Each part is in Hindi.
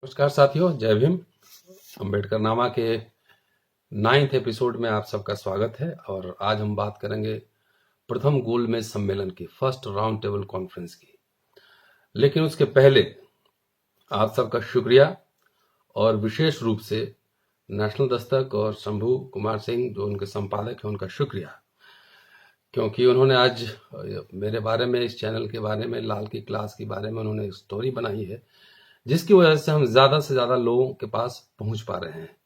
नमस्कार साथियों, जय भीम। अम्बेडकर नामा के 9th एपिसोड में आप सबका स्वागत है। और आज हम बात करेंगे प्रथम गोलमेज सम्मेलन की, फर्स्ट राउंड टेबल कॉन्फ्रेंस की। लेकिन उसके पहले आप सबका शुक्रिया और विशेष रूप से नेशनल दस्तक और शंभू कुमार सिंह जो उनके संपादक हैं, उनका शुक्रिया, क्योंकि उन्होंने आज मेरे बारे में, इस चैनल के बारे में, लाल की क्लास के बारे में उन्होंने एक स्टोरी बनाई है, जिसकी वजह से हम ज्यादा से ज्यादा लोगों के पास पहुंच पा रहे हैं।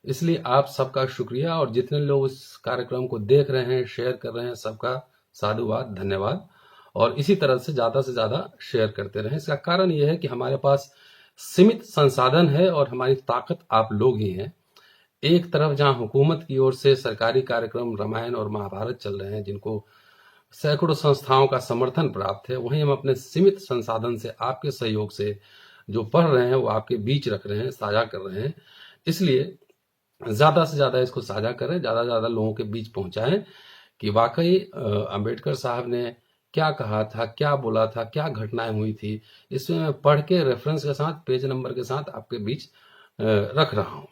इसलिए आप सबका शुक्रिया, और जितने लोग इस कार्यक्रम को देख रहे हैं, शेयर कर रहे हैं, सबका साधुवाद, धन्यवाद। और इसी तरह से ज्यादा शेयर करते रहें। इसका कारण यह है कि हमारे पास सीमित संसाधन है और हमारी ताकत आप लोग ही हैं। एक तरफ जहां हुकूमत की ओर से सरकारी कार्यक्रम रामायण और महाभारत चल रहे हैं, जिनको सैकड़ों संस्थाओं का समर्थन प्राप्त है, वहीं हम अपने सीमित संसाधन से, आपके सहयोग से जो पढ़ रहे हैं वो आपके बीच रख रहे हैं, साझा कर रहे हैं। इसलिए ज्यादा से ज्यादा इसको साझा करें, ज्यादा से ज्यादा लोगों के बीच पहुंचाएं कि वाकई अंबेडकर साहब ने क्या कहा था, क्या बोला था, क्या घटनाएं हुई थी। इसमें मैं पढ़ के रेफरेंस के साथ, पेज नंबर के साथ आपके बीच रख रहा हूं।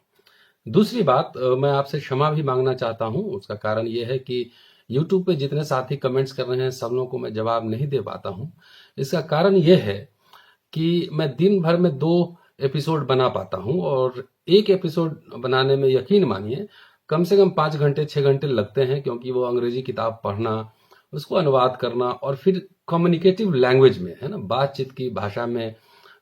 दूसरी बात, मैं आपसे क्षमा भी मांगना चाहता हूं। उसका कारण यह है कि यूट्यूब पे जितने साथी कमेंट्स कर रहे हैं, सब लोगों को मैं जवाब नहीं दे पाता हूं। इसका कारण यह है कि मैं दिन भर में 2 एपिसोड बना पाता हूं, और एक एपिसोड बनाने में यकीन मानिए कम से कम 5 घंटे 6 घंटे लगते हैं, क्योंकि वो अंग्रेजी किताब पढ़ना, उसको अनुवाद करना, और फिर कम्युनिकेटिव लैंग्वेज में, है ना, बातचीत की भाषा में,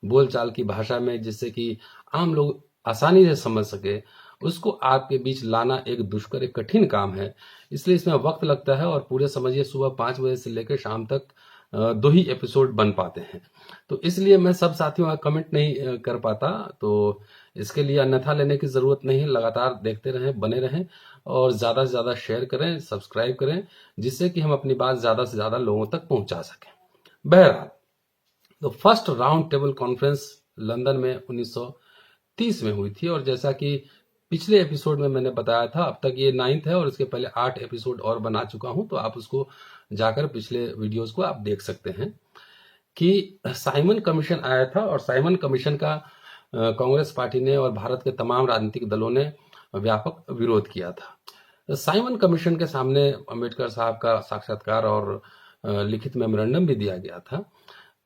बोलचाल की भाषा में, जिससे कि आम लोग आसानी से समझ सके, उसको आपके बीच लाना एक दुष्कर, एक कठिन काम है। इसलिए इसमें वक्त लगता है, और पूरे समझिए सुबह 5 बजे से लेकर शाम तक 2 ही एपिसोड बन पाते हैं। तो इसलिए मैं सब साथियों का कमेंट नहीं कर पाता। तो इसके लिए अन्यथा लेने की जरूरत नहीं है। लगातार देखते रहें, बने रहें, और ज्यादा से ज्यादा शेयर करें, सब्सक्राइब करें, जिससे कि हम अपनी बात ज्यादा से ज्यादा लोगों तक पहुंचा सकें। बहरहाल, तो first round table conference London में 1930 में हुई थी। और जैसा कि पिछले एपिसोड में मैंने बताया था, अब तक ये 9th है, और इसके पहले 8 एपिसोड और बना चुका हूं। तो आप उसको जाकर पिछले वीडियोस को आप देख सकते हैं कि साइमन कमीशन आया था, और साइमन कमीशन का कांग्रेस पार्टी ने और भारत के तमाम राजनीतिक दलों ने व्यापक विरोध किया था। साइमन कमीशन के सामने अंबेडकर साहब का साक्षात्कार और लिखित मेमोरेंडम भी दिया गया था।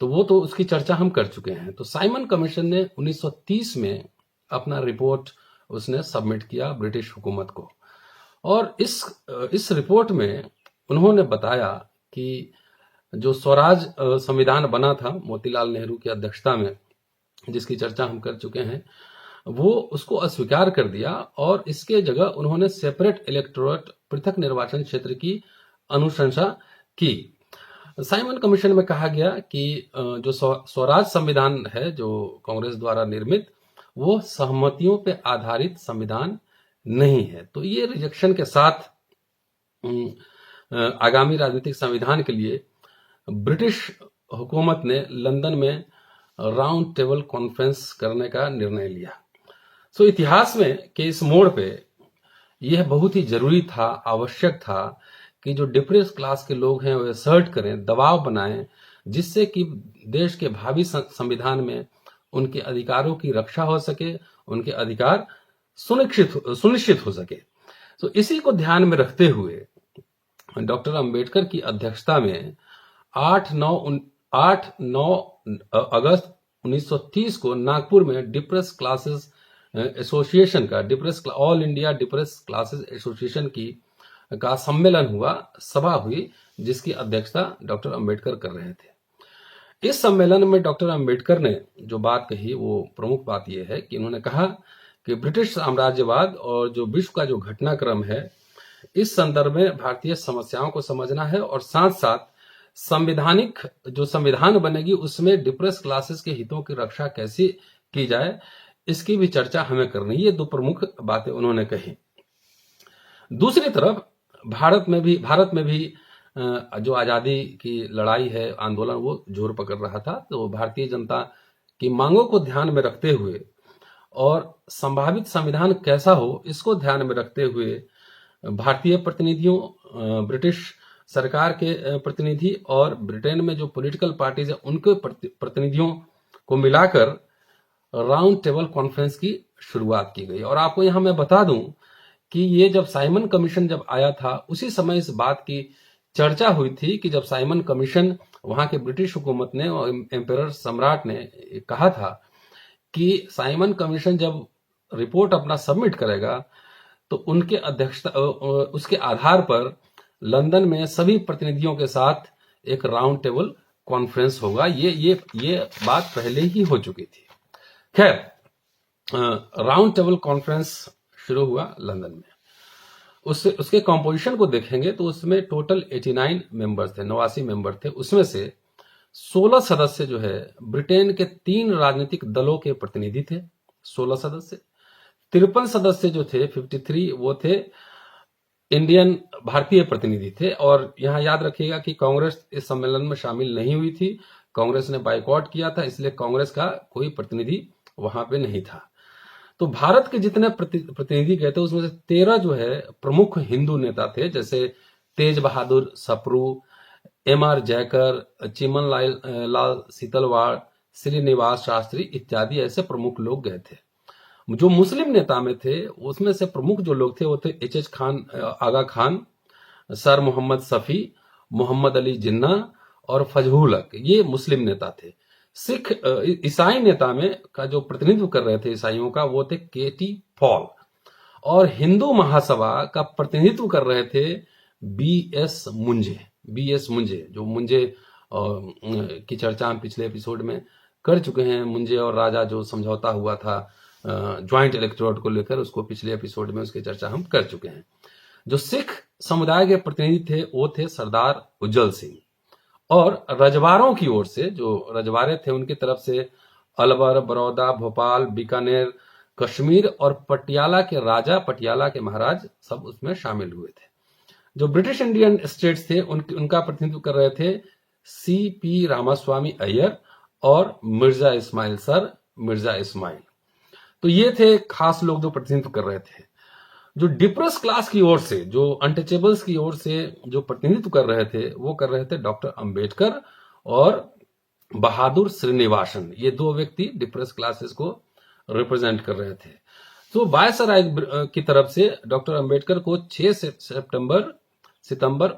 तो वो तो उसकी चर्चा हम कर चुके हैं। तो साइमन कमीशन ने 1930 में अपना रिपोर्ट उसने सबमिट किया ब्रिटिश हुकूमत को, और इस रिपोर्ट में उन्होंने बताया कि जो स्वराज संविधान बना था मोतीलाल नेहरू की अध्यक्षता में, जिसकी चर्चा हम कर चुके हैं, वो उसको अस्वीकार कर दिया, और इसके जगह उन्होंने सेपरेट इलेक्टोरेट, पृथक निर्वाचन क्षेत्र की अनुशंसा की। साइमन कमीशन में कहा गया कि जो स्वराज संविधान है, जो कांग्रेस द्वारा निर्मित, वो सहमतियों पे आधारित संविधान नहीं है। तो ये रिजेक्शन के साथ आगामी राजनीतिक संविधान के लिए ब्रिटिश हुकूमत ने लंदन में राउंड टेबल कॉन्फ्रेंस करने का निर्णय लिया। सो इतिहास में के इस मोड़ पे यह बहुत ही जरूरी था, आवश्यक था कि जो डिप्रेस क्लास के लोग हैं वो असर्ट करें, दबाव बनाएं, जिससे कि देश के भावी संविधान में उनके अधिकारों की रक्षा हो सके, उनके अधिकार सुनिश्चित हो सके। तो इसी को ध्यान में रखते हुए डॉक्टर अंबेडकर की अध्यक्षता में 8-9 अगस्त 1930 को नागपुर में डिप्रेस क्लासेस एसोसिएशन का, all India depress classes association का सम्मेलन हुआ, सभा हुई, जिसकी अध्यक्षता डॉक्टर अंबेडकर कर रहे थे। इस सम्मेलन में डॉक्टर अंबेडकर ने जो बात कही, वो प्रमुख बात यह है कि उन्होंने कहा कि ब्रिटिश साम्राज्यवाद और जो विश्व का जो घटनाक्रम है, इस संदर्भ में भारतीय समस्याओं को समझना है, और साथ साथ संवैधानिक जो संविधान बनेगी उसमें डिप्रेस क्लासेस के हितों की रक्षा कैसे की जाए, इसकी भी चर्चा हमें करनी है। ये 2 प्रमुख बातें उन्होंने कही। दूसरी तरफ भारत में भी जो आजादी की लड़ाई है, आंदोलन, वो जोर पकड़ रहा था। तो भारतीय जनता की मांगों को ध्यान में रखते हुए और संभावित संविधान कैसा हो, इसको ध्यान में रखते हुए भारतीय प्रतिनिधियों, ब्रिटिश सरकार के प्रतिनिधि, और ब्रिटेन में जो पॉलिटिकल पार्टीज है उनके प्रतिनिधियों को मिलाकर राउंड टेबल कॉन्फ्रेंस की शुरुआत की गई। और आपको यहां मैं बता दूं कि ये जब साइमन कमीशन जब आया था, उसी समय इस बात की चर्चा हुई थी कि जब साइमन कमीशन, वहां के ब्रिटिश हुकूमत ने और एम्पेरर सम्राट ने कहा था कि साइमन कमीशन जब रिपोर्ट अपना सबमिट करेगा तो उनके अध्यक्षता उसके आधार पर लंदन में सभी प्रतिनिधियों के साथ एक राउंड टेबल कॉन्फ्रेंस होगा। ये बात पहले ही हो चुकी थी। खैर, राउंड टेबल कॉन्फ्रेंस शुरू हुआ लंदन में। उसके कॉम्पोजिशन को देखेंगे तो उसमें टोटल 89 मेंबर्स थे, 89 मेंबर थे। उसमें से 16 सदस्य जो है ब्रिटेन के 3 राजनीतिक दलों के प्रतिनिधि थे, 16 सदस्य। 53 सदस्य जो थे, 53, वो थे इंडियन, भारतीय प्रतिनिधि थे। और यहां याद रखिएगा कि कांग्रेस इस सम्मेलन में शामिल नहीं हुई थी, कांग्रेस ने बाइकआउट किया था, इसलिए कांग्रेस का कोई प्रतिनिधि वहां पे नहीं था। तो भारत के जितने प्रतिनिधि गए थे उसमें से 13 जो है प्रमुख हिंदू नेता थे, जैसे तेज बहादुर सप्रू, एम.आर. जयकर, चिमन लाल सीतलवाड़, श्रीनिवास शास्त्री इत्यादि ऐसे प्रमुख लोग गए थे। जो मुस्लिम नेता में थे उसमें से प्रमुख जो लोग थे वो थे एच खान, आगा खान, सर मोहम्मद सफी, मोहम्मद अली जिन्ना और फजहुल हक, ये मुस्लिम नेता थे। सिख ईसाई नेता में का जो प्रतिनिधित्व कर रहे थे ईसाइयों का, वो थे के.टी. पॉल। और हिंदू महासभा का प्रतिनिधित्व कर रहे थे बी.एस. मुंजे, जो मुंजे की चर्चा हम पिछले एपिसोड में कर चुके हैं। मुंजे और राजा जो समझौता हुआ था ज्वाइंट इलेक्टोरेट को लेकर, उसको पिछले एपिसोड में उसकी चर्चा हम कर चुके हैं। जो सिख समुदाय के प्रतिनिधि थे वो थे सरदार उज्जवल सिंह। और रजवाड़ों की ओर से, जो रजवाड़े थे उनकी तरफ से अलवर, बड़ौदा, भोपाल, बीकानेर, कश्मीर और पटियाला के राजा, पटियाला के महाराज सब उसमें शामिल हुए थे। जो ब्रिटिश इंडियन स्टेट्स थे उनका प्रतिनिधित्व कर रहे थे सी.पी. रामास्वामी अय्यर और मिर्जा इस्माइल, सर मिर्जा इस्माइल। तो ये थे खास लोग जो प्रतिनिधित्व कर रहे थे। जो डिप्रेस क्लास की ओर से, जो अनटचेबल्स की ओर से जो प्रतिनिधित्व कर रहे थे, वो कर रहे थे डॉक्टर अंबेडकर और बहादुर श्रीनिवासन। ये 2 व्यक्ति डिप्रेस क्लासेस को रिप्रेजेंट कर रहे थे। तो वायसराय की तरफ से डॉक्टर अंबेडकर को 6 सितंबर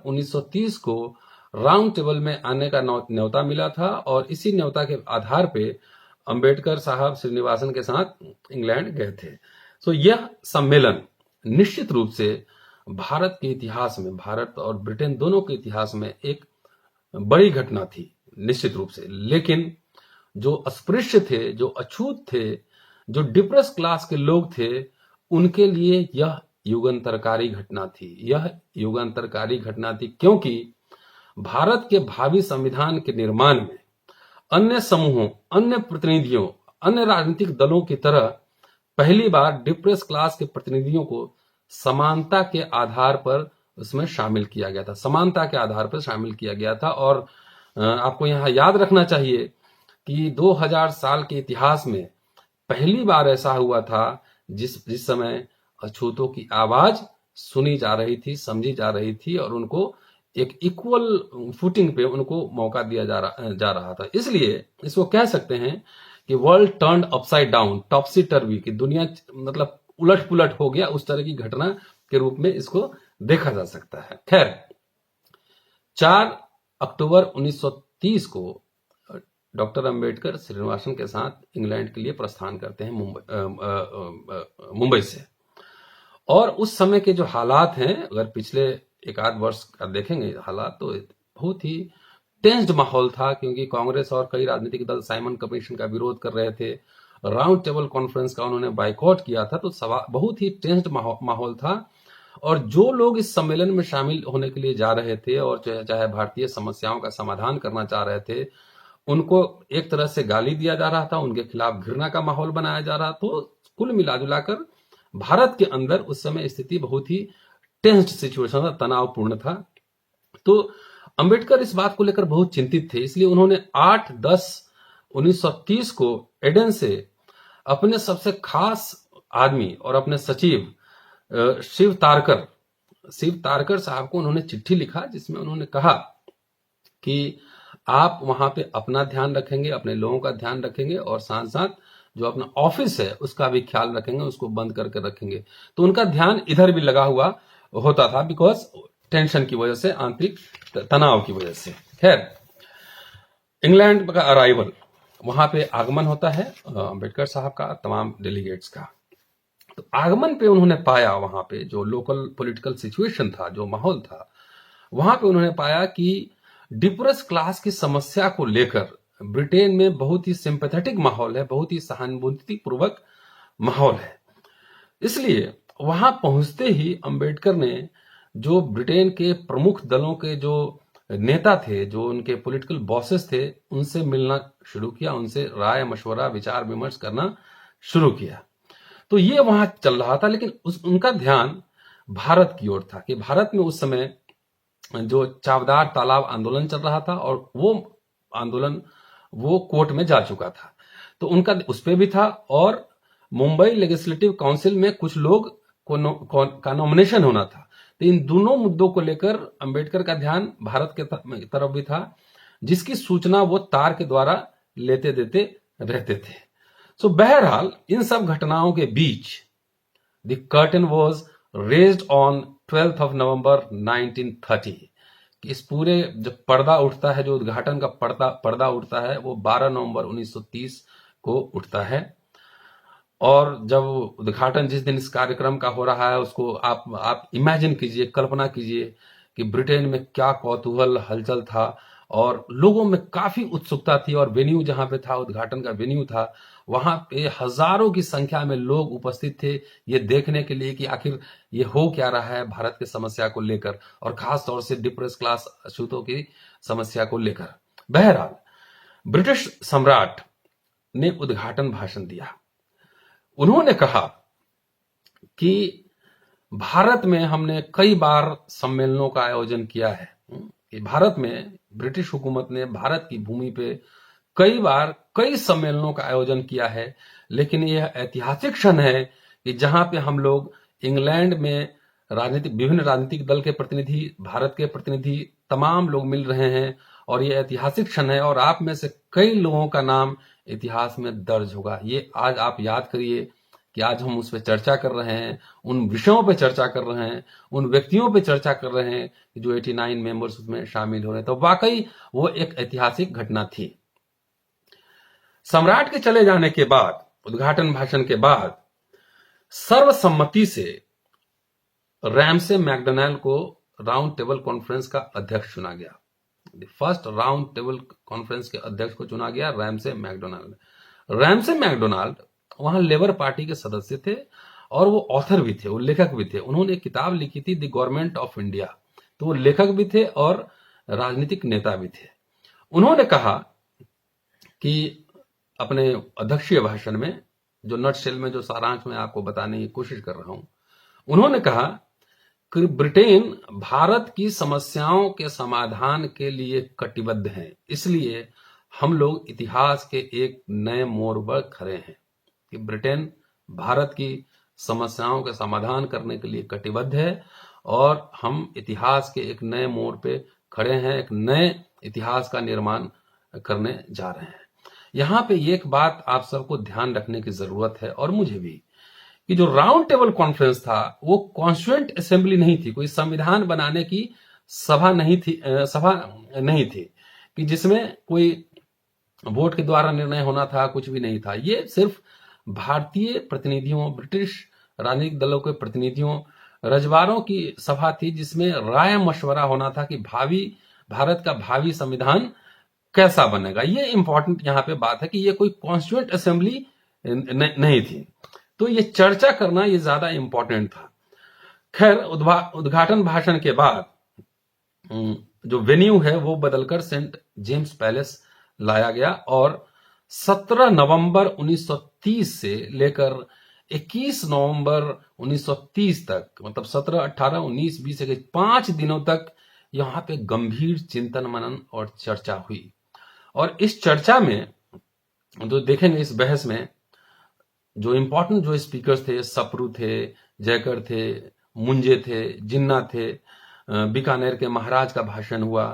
1930 को राउंड टेबल में आने का न्योता मिला था। और इसी न्योता के आधार पे अंबेडकर साहब श्रीनिवासन के साथ इंग्लैंड गए थे। तो यह सम्मेलन निश्चित रूप से भारत के इतिहास में, भारत और ब्रिटेन दोनों के इतिहास में एक बड़ी घटना थी निश्चित रूप से। लेकिन जो अस्पृश्य थे, जो अछूत थे, जो डिप्रेस क्लास के लोग थे, उनके लिए यह युगांतरकारी घटना थी। यह युगांतरकारी घटना थी क्योंकि भारत के भावी संविधान के निर्माण में अन्य समूहों, अन्य प्रतिनिधियों, अन्य राजनीतिक दलों की तरह पहली बार डिप्रेस क्लास के प्रतिनिधियों को समानता के आधार पर उसमें शामिल किया गया था, समानता के आधार पर शामिल किया गया था। और आपको यहां याद रखना चाहिए कि 2000 साल के इतिहास में पहली बार ऐसा हुआ था जिस समय अछूतों की आवाज सुनी जा रही थी, समझी जा रही थी और उनको एक इक्वल फुटिंग पे उनको मौका दिया जा रहा था। इसलिए इसको कह सकते हैं कि वर्ल्ड टर्न्ड अपसाइड डाउन, टॉपसी टर्वी, की दुनिया मतलब उलट पुलट हो गया, उस तरह की घटना के रूप में इसको देखा जा सकता है। खैर, 4 अक्टूबर 1930 को डॉक्टर अंबेडकर श्रीनिवासन के साथ इंग्लैंड के लिए प्रस्थान करते हैं मुंबई से। और उस समय के जो हालात हैं, अगर पिछले 1-8 वर्ष का देखेंगे हालात, तो बहुत ही टेंस्ड माहौल था, क्योंकि कांग्रेस और कई राजनीतिक दल साइमन कमीशन का विरोध कर रहे थे, राउंड टेबल कॉन्फ्रेंस का उन्होंने बाइकआउट किया था। तो बहुत ही टेंस्ड माहौल था। और जो लोग इस सम्मेलन में शामिल होने के लिए जा रहे थे और चाहे भारतीय समस्याओं का समाधान करना चाह रहे थे, उनको एक तरह से गाली दिया जा रहा था, उनके खिलाफ घृणा का माहौल बनाया जा रहा था। तो कुल मिलाजुलाकर भारत के अंदर उस समय स्थिति बहुत ही टेंस्ड सिचुएशन था, तनावपूर्ण था। तो अंबेडकर इस बात को लेकर बहुत चिंतित थे, इसलिए उन्होंने 8-10-1930 को एडन से अपने सबसे खास आदमी और अपने सचिव शिव तारकर साहब को उन्होंने चिट्ठी लिखा, जिसमें उन्होंने कहा कि आप वहां पे अपना ध्यान रखेंगे, अपने लोगों का ध्यान रखेंगे और साथ साथ जो अपना ऑफिस है उसका भी ख्याल रखेंगे, उसको बंद करके रखेंगे। तो उनका ध्यान इधर भी लगा हुआ होता था, बिकॉज टेंशन की वजह से, आंतरिक तनाव की वजह से। खैर, इंग्लैंड का अराइवल, वहां पे आगमन होता है अंबेडकर साहब का, तमाम डेलीगेट्स का। तो आगमन पे उन्होंने पाया, वहां पे जो लोकल पॉलिटिकल सिचुएशन था, जो माहौल था, वहां पे उन्होंने पाया कि डिप्रेस क्लास की समस्या को लेकर ब्रिटेन में बहुत ही सिंपैथेटिक माहौल है, बहुत ही सहानुभूति पूर्वक माहौल है। इसलिए वहां पहुंचते ही अंबेडकर ने जो ब्रिटेन के प्रमुख दलों के जो नेता थे, जो उनके पॉलिटिकल बॉसेस थे, उनसे मिलना शुरू किया, उनसे राय मशवरा विचार विमर्श करना शुरू किया। तो ये वहां चल रहा था, लेकिन उनका ध्यान भारत की ओर था कि भारत में उस समय जो चावदार तालाब आंदोलन चल रहा था, और वो आंदोलन वो कोर्ट में जा चुका था, तो उनका उस पर भी था। और मुंबई लेजिस्लेटिव काउंसिल में कुछ लोग का नॉमिनेशन होना था। तो इन दोनों मुद्दों को लेकर अंबेडकर का ध्यान भारत के तरफ भी था, जिसकी सूचना वो तार के द्वारा लेते देते रहते थे। सो बहरहाल इन सब घटनाओं के बीच the curtain was raised on 12th of November 1930। इस पूरे जो पर्दा उठता है, जो उद्घाटन का पर्दा उठता है, वो 12 नवंबर 1930 को उठता है। और जब उद्घाटन जिस दिन इस कार्यक्रम का हो रहा है, उसको आप इमेजिन कीजिए, कल्पना कीजिए कि ब्रिटेन में क्या कौतूहल हलचल था, और लोगों में काफी उत्सुकता थी। और वेन्यू जहां पे था, उद्घाटन का वेन्यू था, वहां पे हजारों की संख्या में लोग उपस्थित थे, ये देखने के लिए कि आखिर ये हो क्या रहा है भारत की समस्या को लेकर, और खास तौर से डिप्रेस क्लास अछूतों की समस्या को लेकर। बहरहाल ब्रिटिश सम्राट ने उद्घाटन भाषण दिया। उन्होंने कहा कि भारत में हमने कई बार सम्मेलनों का आयोजन किया है, कि भारत में ब्रिटिश हुकूमत ने भारत की भूमि पे कई बार कई सम्मेलनों का आयोजन किया है, लेकिन यह ऐतिहासिक क्षण है कि जहां पे हम लोग इंग्लैंड में विभिन्न राजनीतिक दल के प्रतिनिधि, भारत के प्रतिनिधि, तमाम लोग मिल रहे हैं, और ये ऐतिहासिक क्षण है, और आप में से कई लोगों का नाम इतिहास में दर्ज होगा। ये आज आप याद करिए कि आज हम उस पर चर्चा कर रहे हैं, उन विषयों पे चर्चा कर रहे हैं, उन व्यक्तियों पे चर्चा कर रहे हैं जो 89 मेंबर्स उसमें शामिल हो रहे हैं। तो वाकई वो एक ऐतिहासिक घटना थी। सम्राट के चले जाने के बाद, उद्घाटन भाषण के बाद, सर्वसम्मति से रैमसे मैकडोनाल्ड को राउंड टेबल कॉन्फ्रेंस का अध्यक्ष चुना गया। फर्स्ट राउंड टेबल कॉन्फ्रेंस के अध्यक्ष को चुना गया रैमसे मैकडोनाल्ड। रैमसे मैकडोनाल्ड वहां लेबर पार्टी के सदस्य थे, और वो ऑथर भी थे, वो लेखक भी थे। उन्होंने एक किताब लिखी थी, द गवर्नमेंट ऑफ इंडिया। तो वो लेखक भी थे और राजनीतिक नेता भी थे। उन्होंने कहा कि अपने अध्यक्षीय भाषण में, जो नटशेल में, जो सारांश में आपको बताने की कोशिश कर रहा हूं, उन्होंने कहा कि ब्रिटेन भारत की समस्याओं के समाधान के लिए कटिबद्ध है, इसलिए हम लोग इतिहास के एक नए मोड़ पर खड़े हैं। कि ब्रिटेन भारत की समस्याओं के समाधान करने के लिए कटिबद्ध है, और हम इतिहास के एक नए मोड़ पे खड़े हैं, एक नए इतिहास का निर्माण करने जा रहे हैं। यहाँ पे एक बात आप सबको ध्यान रखने की जरूरत है, और मुझे भी, कि जो राउंड टेबल कॉन्फ्रेंस था वो कॉन्स्टिट्यूएंट असेंबली नहीं थी, कोई संविधान बनाने की सभा नहीं थी कि जिसमें कोई वोट के द्वारा निर्णय होना था, कुछ भी नहीं था। ये सिर्फ भारतीय प्रतिनिधियों, ब्रिटिश राजनीतिक दलों के प्रतिनिधियों, रजवाड़ों की सभा थी, जिसमें राय मशवरा होना था कि भारत का भावी संविधान कैसा बनेगा। ये इंपॉर्टेंट यहाँ पे बात है कि ये कोई कॉन्स्टिट्यूएंट असेंबली नहीं थी, तो ये चर्चा करना ये ज्यादा इंपॉर्टेंट था। खैर, उद्घाटन भाषण के बाद जो वेन्यू है वो बदलकर सेंट जेम्स पैलेस लाया गया, और 17 नवंबर 1930 से लेकर 21 नवंबर 1930 तक, मतलब 17, 18, 19, 20, 21, 5 दिनों तक यहाँ पे गंभीर चिंतन मनन और चर्चा हुई। और इस चर्चा में जो देखेंगे, इस बहस में जो इंपॉर्टेंट जो स्पीकर्स थे, सप्रू थे, जयकर थे, मुंजे थे, जिन्ना थे, बीकानेर के महाराज का भाषण हुआ,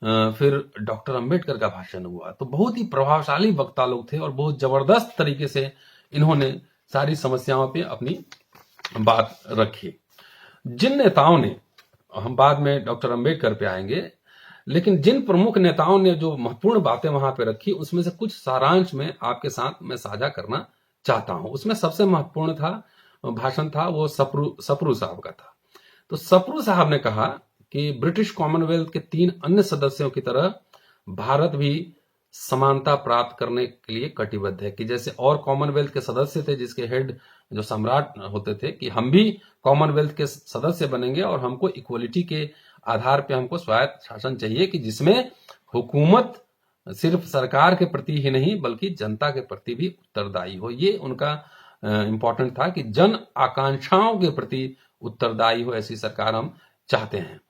फिर डॉक्टर अंबेडकर का भाषण हुआ। तो बहुत ही प्रभावशाली वक्ता लोग थे और बहुत जबरदस्त तरीके से इन्होंने सारी समस्याओं पे अपनी बात रखी। जिन नेताओं ने, हम बाद में डॉक्टर अंबेडकर पे आएंगे, लेकिन जिन प्रमुख नेताओं ने जो महत्वपूर्ण बातें वहां पे रखी, उसमें से कुछ सारांश में आपके साथ मैं साझा करना चाहता हूं। उसमें सबसे महत्वपूर्ण भाषण था वो सप्रू साहब का था। तो सप्रू साहब ने कहा कि ब्रिटिश कॉमनवेल्थ के 3 अन्य सदस्यों की तरह भारत भी समानता प्राप्त करने के लिए कटिबद्ध है, कि जैसे और कॉमनवेल्थ के सदस्य थे जिसके हेड जो सम्राट होते थे, कि हम भी कॉमनवेल्थ के सदस्य बनेंगे और हमको इक्वलिटी के आधार पे हमको स्वायत्त शासन चाहिए, कि जिसमें हुकूमत सिर्फ सरकार के प्रति ही नहीं बल्कि जनता के प्रति भी उत्तरदायी हो। ये उनका इंपॉर्टेंट था कि जन आकांक्षाओं के प्रति उत्तरदायी हो, ऐसी सरकार हम चाहते हैं।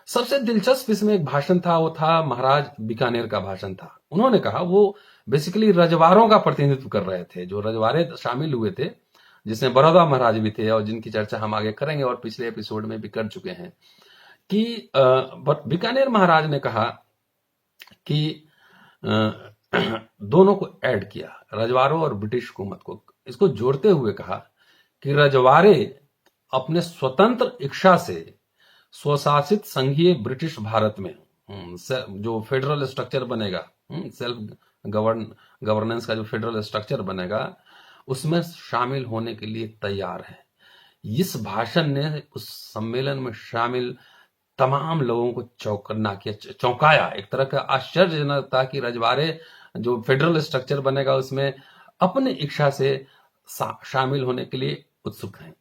सबसे दिलचस्प इसमें एक भाषण था, वो था महाराज बीकानेर का भाषण था। उन्होंने कहा, वो बेसिकली रजवाड़ों का प्रतिनिधित्व कर रहे थे, जो रजवाड़े शामिल हुए थे, जिसमें बड़ौदा महाराज भी थे और जिनकी चर्चा हम आगे करेंगे और पिछले एपिसोड में भी कर चुके हैं, कि बीकानेर महाराज ने कहा कि दोनों को ऐड किया, रजवाड़ों और ब्रिटिश हुकूमत को, इसको जोड़ते हुए कहा कि रजवाड़े अपने स्वतंत्र इच्छा से स्वशासित संघीय ब्रिटिश भारत में जो फेडरल स्ट्रक्चर बनेगा, सेल्फ गवर्नेंस का जो फेडरल स्ट्रक्चर बनेगा, उसमें शामिल होने के लिए तैयार है। इस भाषण ने उस सम्मेलन में शामिल तमाम लोगों को चौंकाया। एक तरह का आश्चर्यजनक था कि रजवाड़े जो फेडरल स्ट्रक्चर बनेगा उसमें अपने इच्छा से शामिल होने के लिए उत्सुक हैं।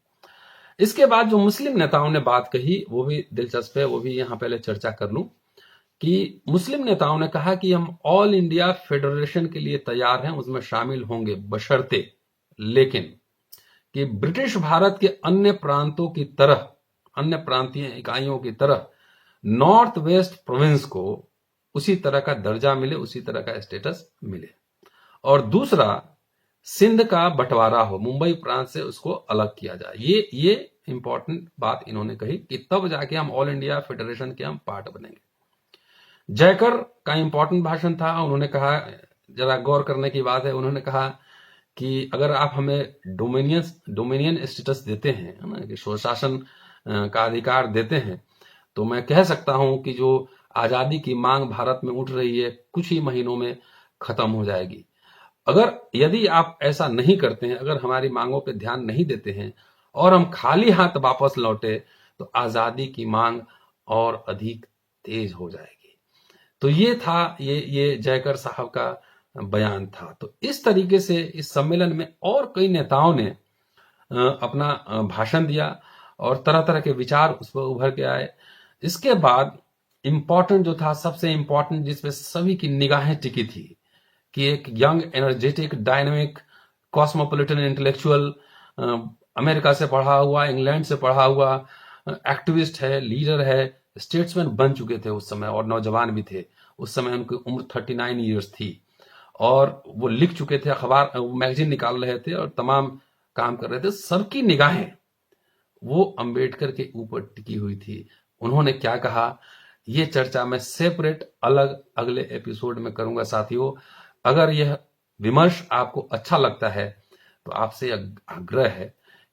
इसके बाद जो मुस्लिम नेताओं ने बात कही वो भी दिलचस्प है, वो भी यहां पहले चर्चा कर लूं, कि मुस्लिम नेताओं ने कहा कि हम ऑल इंडिया फेडरेशन के लिए तैयार हैं, उसमें शामिल होंगे बशर्ते, लेकिन कि ब्रिटिश भारत के अन्य प्रांतों की तरह, अन्य प्रांतीय इकाइयों की तरह नॉर्थ वेस्ट प्रोविंस को उसी तरह का दर्जा मिले, उसी तरह का स्टेटस मिले। और दूसरा, सिंध का बंटवारा हो, मुंबई प्रांत से उसको अलग किया जाए। ये इंपॉर्टेंट बात इन्होंने कही कि तब जाके हम ऑल इंडिया फेडरेशन के हम पार्ट बनेंगे। जयकर का इंपॉर्टेंट भाषण था। उन्होंने कहा, जरा गौर करने की बात है, उन्होंने कहा कि अगर आप हमें डोमिनियन स्टेटस देते हैं, है ना, कि स्वशासन का अधिकार देते हैं, तो मैं कह सकता हूं कि जो आजादी की मांग भारत में उठ रही है कुछ ही महीनों में खत्म हो जाएगी। यदि आप ऐसा नहीं करते हैं, अगर हमारी मांगों पे ध्यान नहीं देते हैं और हम खाली हाथ वापस लौटे, तो आजादी की मांग और अधिक तेज हो जाएगी। तो ये था, ये जयकर साहब का बयान था। तो इस तरीके से इस सम्मेलन में और कई नेताओं ने अपना भाषण दिया और तरह तरह के विचार उस पर उभर के आए। इसके बाद इंपॉर्टेंट जो था, सबसे इंपॉर्टेंट, जिसपे सभी की निगाहें टिकी थी, कि एक young energetic dynamic cosmopolitan intellectual, America से पढ़ा हुआ, इंग्लैंड से पढ़ा हुआ एक्टिविस्ट है, लीडर है, स्टेट्समैन बन चुके थे उस समय और नौजवान भी थे। उस समय उनकी उम्र 39 ईयर्स थी और वो लिख चुके थे, अखबार मैगजीन निकाल रहे थे और तमाम काम कर रहे थे। सबकी निगाहें वो अंबेडकर के ऊपर टिकी हुई थी। उन्होंने क्या कहा, ये चर्चा मैं सेपरेट अलग अगले एपिसोड में करूंगा। साथियों, अगर यह विमर्श आपको अच्छा लगता है तो आपसे आग्रह है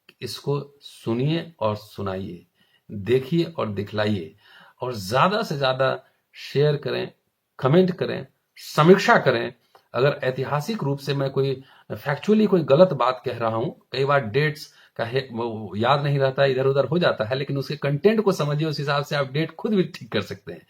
कि इसको सुनिए और सुनाइए, देखिए और दिखलाइए, और ज्यादा से ज्यादा शेयर करें, कमेंट करें, समीक्षा करें। अगर ऐतिहासिक रूप से मैं कोई फैक्चुअली कोई गलत बात कह रहा हूं, कई बार डेट्स का वो याद नहीं रहता, इधर उधर हो जाता है, लेकिन उसके कंटेंट को समझिए, उस हिसाब से आप डेट खुद भी ठीक कर सकते हैं।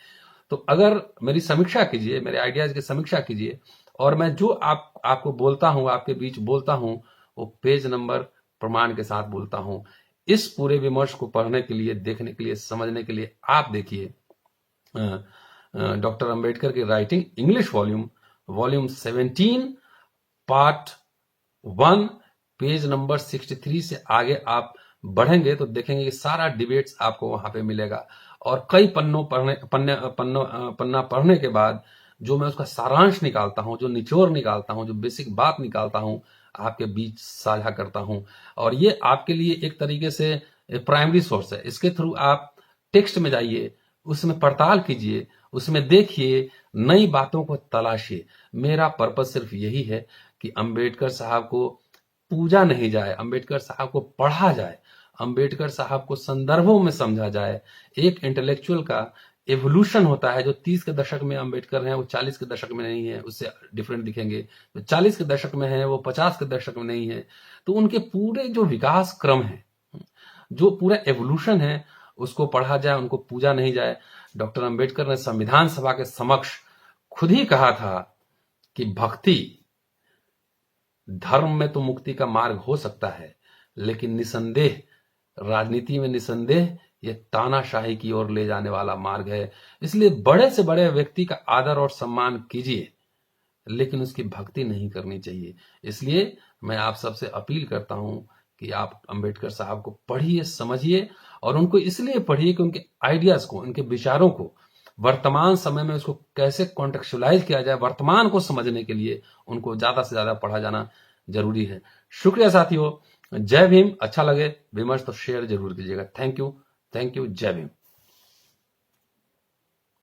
तो अगर मेरी समीक्षा कीजिए, मेरे आइडियाज की समीक्षा कीजिए, और मैं जो आपको बोलता हूं, आपके बीच बोलता हूं, वो पेज नंबर प्रमाण के साथ बोलता हूं। इस पूरे विमर्श को पढ़ने के लिए, देखने के लिए, समझने के लिए आप देखिए डॉक्टर अंबेडकर की writing English volume 17 part 1 page number 63 से आगे आप बढ़ेंगे तो देखेंगे कि सारा डिबेट्स आपको वहां पे मिलेगा। और कई पन्ना पढ़ने के बाद जो मैं उसका सारांश निकालता हूं, जो निचोड़ निकालता हूं, जो बेसिक बात निकालता हूं, आपके बीच साझा करता हूं। और ये आपके लिए एक तरीके से प्राइमरी सोर्स है। इसके थ्रू आप टेक्स्ट में जाइए, उसमें पड़ताल कीजिए उसमें देखिए, नई बातों को तलाशिए। मेरा पर्पस सिर्फ यही है कि अंबेडकर साहब को पूजा नहीं जाए, अंबेडकर साहब को पढ़ा जाए, अंबेडकर साहब को संदर्भों में समझा जाए। एक इंटेलेक्चुअल का एवोल्यूशन होता है। जो 30 के दशक में अंबेडकर हैं वो 40 के दशक में नहीं है, उससे डिफरेंट दिखेंगे। जो 40 के दशक में है वो 50 के दशक में नहीं है। तो उनके पूरे जो विकास क्रम है, जो पूरा एवोल्यूशन है, उसको पढ़ा जाए, उनको पूजा नहीं जाए। डॉक्टर अंबेडकर ने संविधान सभा के समक्ष खुद ही कहा था कि भक्ति, धर्म में तो मुक्ति का मार्ग हो सकता है, लेकिन निसंदेह राजनीति में निसंदेह ये तानाशाही की ओर ले जाने वाला मार्ग है। इसलिए बड़े से बड़े व्यक्ति का आदर और सम्मान कीजिए, लेकिन उसकी भक्ति नहीं करनी चाहिए। इसलिए मैं आप सबसे अपील करता हूं कि आप अंबेडकर साहब को पढ़िए, समझिए, और उनको इसलिए पढ़िए कि उनके आइडियाज को, उनके विचारों को वर्तमान समय में उसको कैसे कॉन्टेक्चुअलाइज किया जाए, वर्तमान को समझने के लिए उनको ज्यादा से ज्यादा पढ़ा जाना जरूरी है। शुक्रिया साथियों, जय भीम। अच्छा लगे विमर्श तो शेयर जरूर कीजिएगा। थैंक यू, जय भीम।